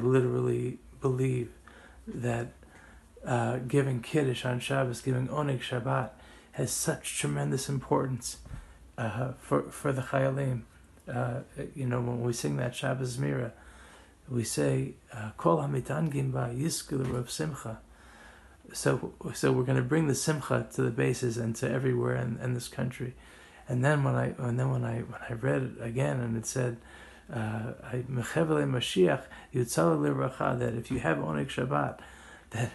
literally believe that giving Kiddush on Shabbos, giving Oneg Shabbat, has such tremendous importance for the Chayalim. When we sing that Shabbos Mira, we say, Kol HaMitangim Ba Yizku L'Rav Simcha. So we're going to bring the Simcha to the bases and to everywhere in this country. And then when I read it again, and it said, Mechevele Mashiach Yutzal L'Racha, that if you have Oneg Shabbat, that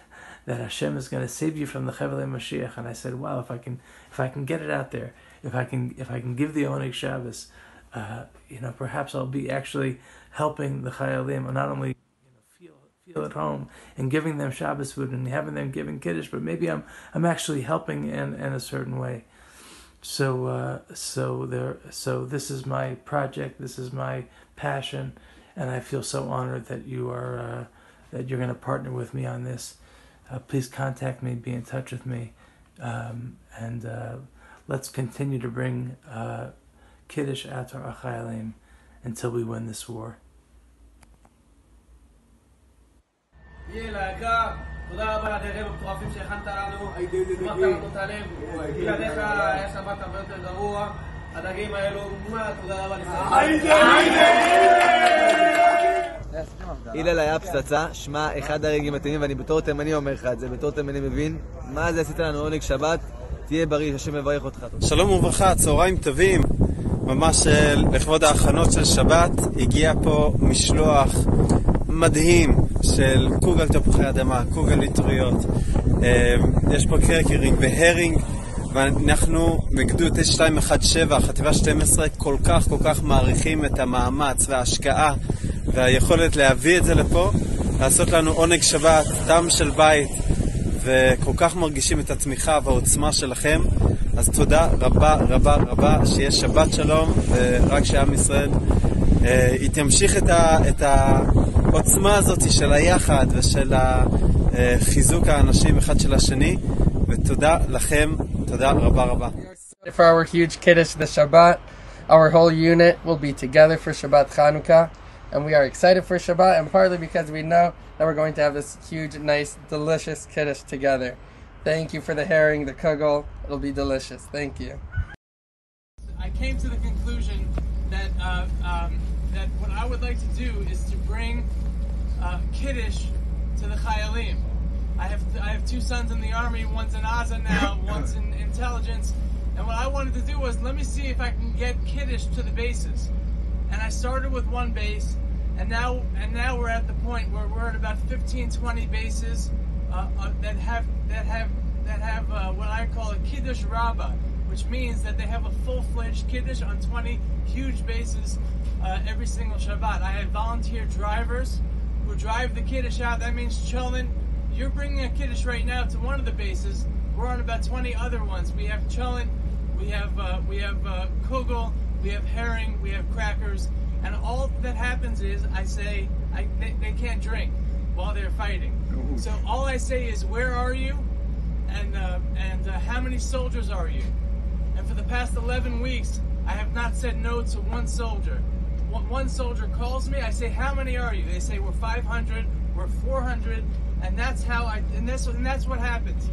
Hashem is going to save you from the Chevele Mashiach. And I said, wow, if I can get it out there, if I can give the Oneg Shabbos, perhaps I'll be actually helping the Chayalim, not only feel at home and giving them Shabbos food and having them giving Kiddush, but maybe I'm actually helping in a certain way. So this is my project, this is my passion, and I feel so honored that you're going to partner with me on this. Please contact me, be in touch with me, and let's continue to bring Kiddush out to our Chayalim until we win this war. תודה רבה על הדרך המטורפים שהכנת לנו, שמחת לנו את הלב, בלעדיך היה שבת הרבה יותר גרוע, הדגים האלו, תודה רבה לך. הלל היה פצצה, שמע, אחד הרגעים מתאימים, ואני בתור תימני אומר לך את זה, בתור תימני מבין, מה זה עשית לנו עונג שבת, תהיה בריא, השם מברך אותך. שלום וברכה, צהריים טובים, ממש לכבוד ההכנות של שבת, הגיע פה משלוח מדהים של קוגל תפוחי אדמה, קוגל ליטריות, יש פה קרקרינג והרינג, ואנחנו בגדוד 9217, חטיבה 12, כל כך מעריכים את המאמץ וההשקעה והיכולת להביא את זה לפה, לעשות לנו עונג שבת, טעם של בית, וכל כך מרגישים את התמיכה והעוצמה שלכם. אז תודה רבה, שיש שבת שלום, ורק שעם ישראל יתמשיך את העוצמה הזאת של היחד ושל חיזוק האנשים אחד של השני, ותודה לכם, תודה רבה. For our huge Kiddush this Shabbat, our whole unit will be together for Shabbat Chanukah, and we are excited for Shabbat, and partly because we know that we're going to have this huge, nice, delicious Kiddush together. Thank you for the herring, the kugel. It'll be delicious. Thank you. I came to the conclusion that that what I would like to do is to bring Kiddush to the Chayalim. I have two sons in the army. One's in Aza now, one's in intelligence. And what I wanted to do was, let me see if I can get Kiddush to the bases. And I started with one base, and now we're at the point where we're at about 15-20 bases that have what I call a Kiddush Rabbah, which means that they have a full-fledged Kiddush on 20 huge bases every single Shabbat. I have volunteer drivers who drive the Kiddush out. That means, Cholin, you're bringing a Kiddush right now to one of the bases. We're on about 20 other ones. We have Cholin, we have kugel, we have herring, we have crackers, and all that happens is I say they can't drink while they're fighting. So all I say is, where are you, and how many soldiers are you? And for the past 11 weeks, I have not said no to one soldier. One soldier calls me, I say, how many are you? They say, we're 500, we're 400, and that's how and that's what happens.